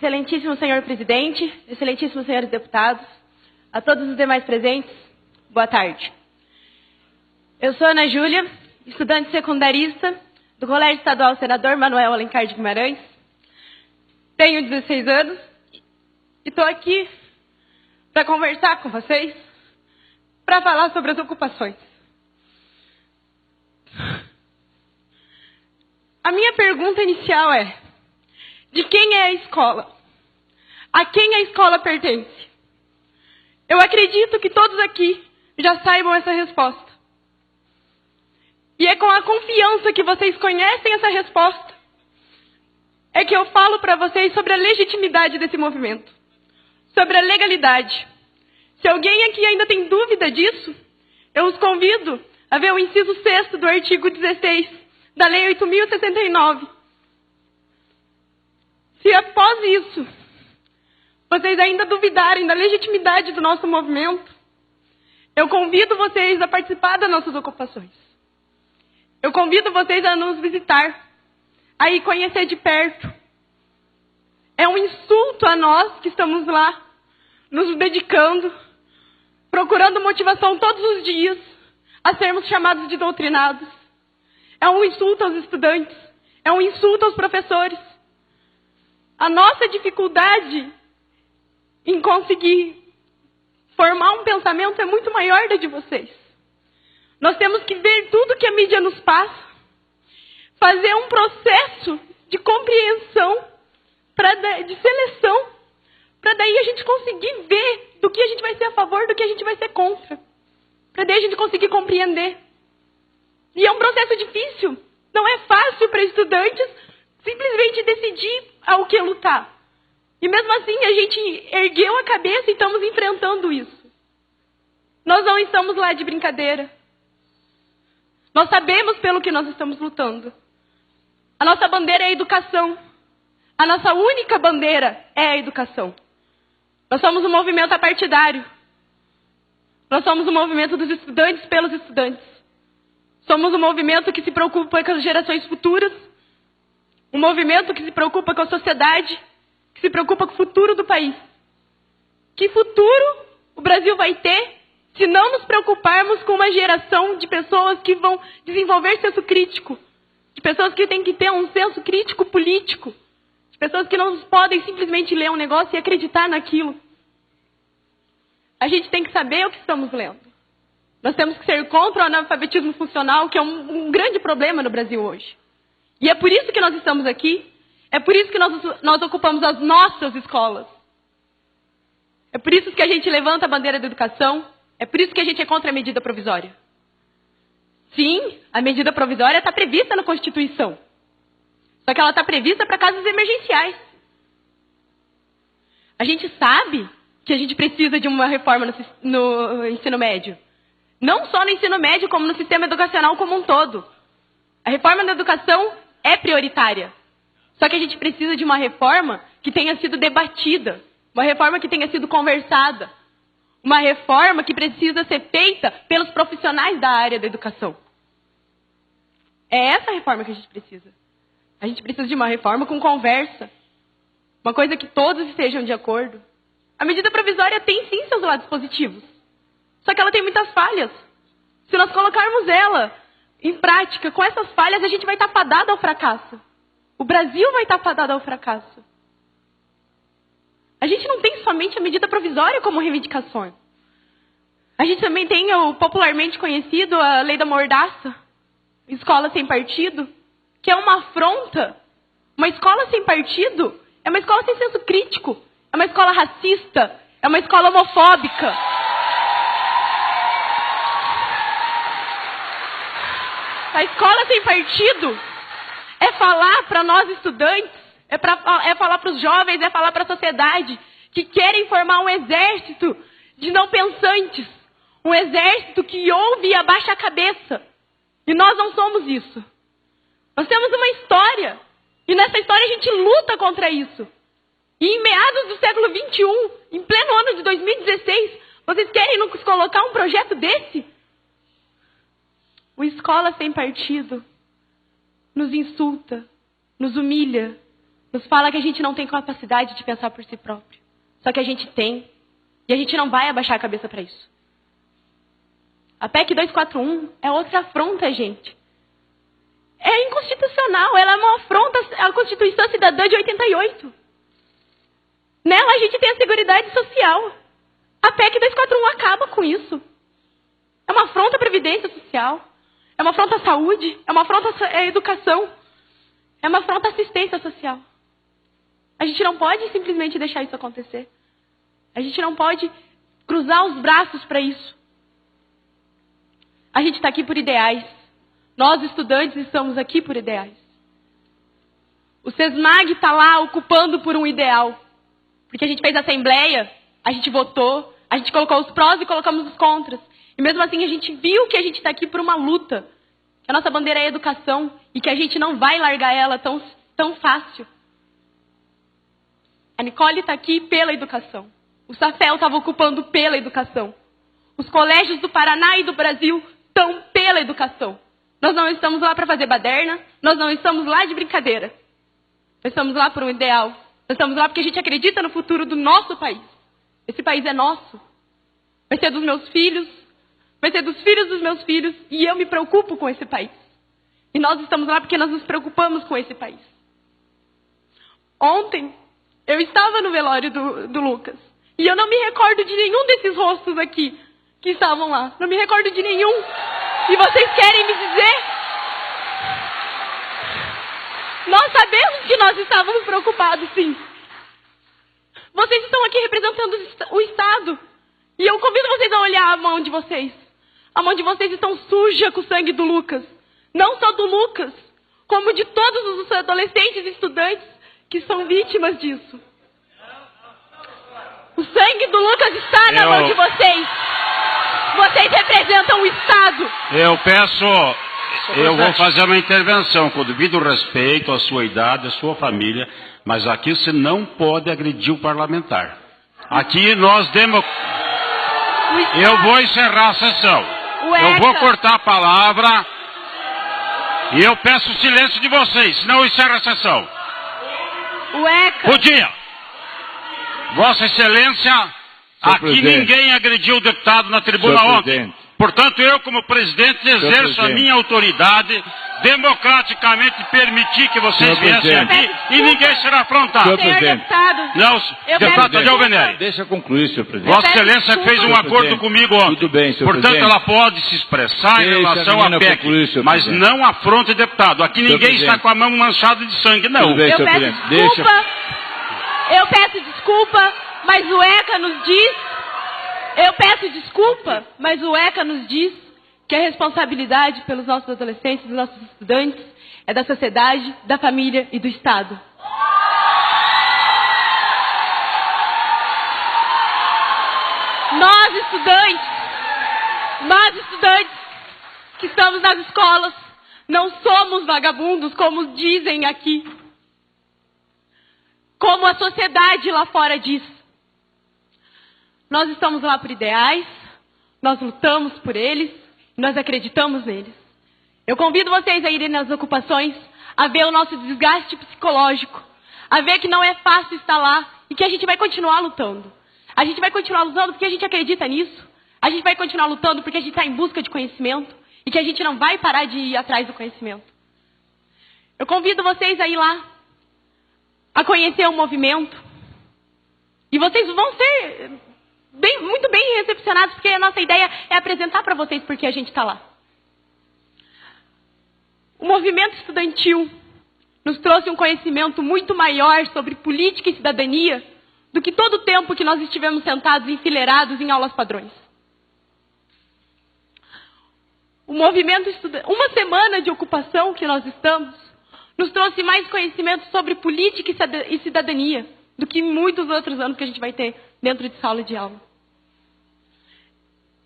Excelentíssimo senhor presidente, excelentíssimos senhores deputados, a todos os demais presentes, boa tarde. Eu sou Ana Júlia, estudante secundarista do Colégio Estadual Senador Manuel Alencar de Guimarães. Tenho 16 anos e estou aqui para conversar com vocês, para falar sobre as ocupações. A minha pergunta inicial é: de quem é a escola? A quem a escola pertence? Eu acredito que todos aqui já saibam essa resposta. E é com a confiança que vocês conhecem essa resposta é que eu falo para vocês sobre a legitimidade desse movimento, sobre a legalidade. Se alguém aqui ainda tem dúvida disso, eu os convido a ver o inciso 6º do artigo 16 da Lei 8.069. Se após isso vocês ainda duvidarem da legitimidade do nosso movimento, eu convido vocês a participar das nossas ocupações. Eu convido vocês a nos visitar, a ir conhecer de perto. É um insulto a nós que estamos lá, nos dedicando, procurando motivação todos os dias, a sermos chamados de doutrinados. É um insulto aos estudantes, é um insulto aos professores. A nossa dificuldade em conseguir formar um pensamento é muito maior da de vocês. Nós temos que ver tudo que a mídia nos passa, fazer um processo de compreensão, de seleção, para daí a gente conseguir ver do que a gente vai ser a favor, do que a gente vai ser contra. Para daí a gente conseguir compreender. E é um processo difícil. Não é fácil para estudantes simplesmente decidir ao que lutar. E mesmo assim a gente ergueu a cabeça e estamos enfrentando isso. Nós não estamos lá de brincadeira. Nós sabemos pelo que nós estamos lutando. A nossa bandeira é a educação. A nossa única bandeira é a educação. Nós somos um movimento apartidário. Nós somos um movimento dos estudantes pelos estudantes. Somos um movimento que se preocupa com as gerações futuras. Um movimento que se preocupa com a sociedade, que se preocupa com o futuro do país. Que futuro o Brasil vai ter se não nos preocuparmos com uma geração de pessoas que vão desenvolver senso crítico, de pessoas que têm que ter um senso crítico político, de pessoas que não podem simplesmente ler um negócio e acreditar naquilo. A gente tem que saber o que estamos lendo. Nós temos que ser contra o analfabetismo funcional, que é um grande problema no Brasil hoje. E é por isso que nós estamos aqui, é por isso que nós ocupamos as nossas escolas. É por isso que a gente levanta a bandeira da educação, é por isso que a gente é contra a medida provisória. Sim, a medida provisória está prevista na Constituição. Só que ela está prevista para casos emergenciais. A gente sabe que a gente precisa de uma reforma no ensino médio. Não só no ensino médio, como no sistema educacional como um todo. A reforma da educação é prioritária. Só que a gente precisa de uma reforma que tenha sido debatida, uma reforma que tenha sido conversada, uma reforma que precisa ser feita pelos profissionais da área da educação. É essa reforma que a gente precisa. A gente precisa de uma reforma com conversa, uma coisa que todos estejam de acordo. A medida provisória tem sim seus lados positivos, só que ela tem muitas falhas. Se nós colocarmos ela em prática, com essas falhas, a gente vai estar fadado ao fracasso. O Brasil vai estar fadado ao fracasso. A gente não tem somente a medida provisória como reivindicação. A gente também tem o popularmente conhecido, a lei da mordaça, escola sem partido, que é uma afronta. Uma escola sem partido é uma escola sem senso crítico, é uma escola racista, é uma escola homofóbica. A escola sem partido é falar para nós estudantes, é falar para os jovens, é falar para a sociedade que querem formar um exército de não pensantes, um exército que ouve e abaixa a cabeça. E nós não somos isso. Nós temos uma história, e nessa história a gente luta contra isso. E em meados do século XXI, em pleno ano de 2016, vocês querem nos colocar um projeto desse? O Escola Sem Partido nos insulta, nos humilha, nos fala que a gente não tem capacidade de pensar por si próprio. Só que a gente tem. E a gente não vai abaixar a cabeça para isso. A PEC 241 é outra afronta, gente. É inconstitucional. Ela é uma afronta à Constituição Cidadã de 88. Nela a gente tem a Seguridade Social. A PEC 241 acaba com isso. É uma afronta à Previdência Social. É uma afronta à saúde. É uma afronta à educação. É uma afronta à assistência social. A gente não pode simplesmente deixar isso acontecer. A gente não pode cruzar os braços para isso. A gente está aqui por ideais. Nós, estudantes, estamos aqui por ideais. O SESMAG está lá ocupando por um ideal. Porque a gente fez assembleia, a gente votou, a gente colocou os prós e colocamos os contras. E mesmo assim a gente viu que a gente está aqui por uma luta. Que a nossa bandeira é a educação e que a gente não vai largar ela tão fácil. A Nicole está aqui pela educação. O Safel estava ocupando pela educação. Os colégios do Paraná e do Brasil estão pela educação. Nós não estamos lá para fazer baderna, nós não estamos lá de brincadeira. Nós estamos lá por um ideal. Nós estamos lá porque a gente acredita no futuro do nosso país. Esse país é nosso. Vai ser dos meus filhos, vai ser dos filhos dos meus filhos, e eu me preocupo com esse país. E nós estamos lá porque nós nos preocupamos com esse país. Ontem, eu estava no velório do Lucas. E eu não me recordo de nenhum desses rostos aqui que estavam lá. Não me recordo de nenhum. E vocês querem me dizer? Nós sabemos que nós estávamos preocupados, sim. Vocês estão aqui representando o Estado. E eu convido vocês a olhar a mão de vocês. A mão de vocês está suja com o sangue do Lucas. Não só do Lucas, como de todos os adolescentes e estudantes que são vítimas disso. O sangue do Lucas está na mão de vocês. Vocês representam o Estado. Eu vou fazer uma intervenção com o devido respeito à sua idade, à sua família, mas aqui você não pode agredir o parlamentar. Aqui nós demos... Eu vou encerrar a sessão. Eu vou cortar a palavra e eu peço o silêncio de vocês, senão eu encerro a sessão. Bom dia. Vossa Excelência, aqui ninguém agrediu o deputado na tribuna ontem. Portanto, eu, como presidente, exerço a minha autoridade democraticamente permitir que vocês viessem aqui e ninguém será afrontado. Senhor deputado, não, deputado Tadeu Venere. Deixa eu concluir, senhor presidente. Vossa Excelência fez um acordo comigo ontem. Tudo bem, senhor Portanto, presidente. ela pode se expressar em relação à PEC, mas não afronte deputado. Aqui ninguém está com a mão manchada de sangue, não. Tudo bem, senhor presidente. Eu peço desculpa, mas o ECA nos diz... Eu peço desculpa, mas o ECA nos diz que a responsabilidade pelos nossos adolescentes, dos nossos estudantes, é da sociedade, da família e do Estado. Nós estudantes que estamos nas escolas, não somos vagabundos, como dizem aqui. Como a sociedade lá fora diz. Nós estamos lá por ideais, nós lutamos por eles, nós acreditamos neles. Eu convido vocês a irem nas ocupações, a ver o nosso desgaste psicológico, a ver que não é fácil estar lá e que a gente vai continuar lutando. A gente vai continuar lutando porque a gente acredita nisso, a gente vai continuar lutando porque a gente está em busca de conhecimento e que a gente não vai parar de ir atrás do conhecimento. Eu convido vocês a ir lá, a conhecer o movimento, e vocês vão ser... muito bem recepcionados, porque a nossa ideia é apresentar para vocês porque a gente está lá. O movimento estudantil nos trouxe um conhecimento muito maior sobre política e cidadania do que todo o tempo que nós estivemos sentados enfileirados em aulas padrões. O movimento uma semana de ocupação que nós estamos, nos trouxe mais conhecimento sobre política e cidadania do que muitos outros anos que a gente vai ter dentro de sala de aula.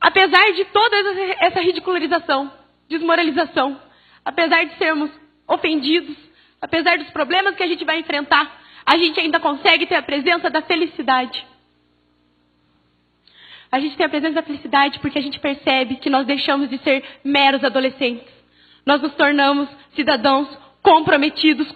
Apesar de toda essa ridicularização, desmoralização, apesar de sermos ofendidos, apesar dos problemas que a gente vai enfrentar, a gente ainda consegue ter a presença da felicidade. A gente tem a presença da felicidade porque a gente percebe que nós deixamos de ser meros adolescentes. Nós nos tornamos cidadãos comprometidos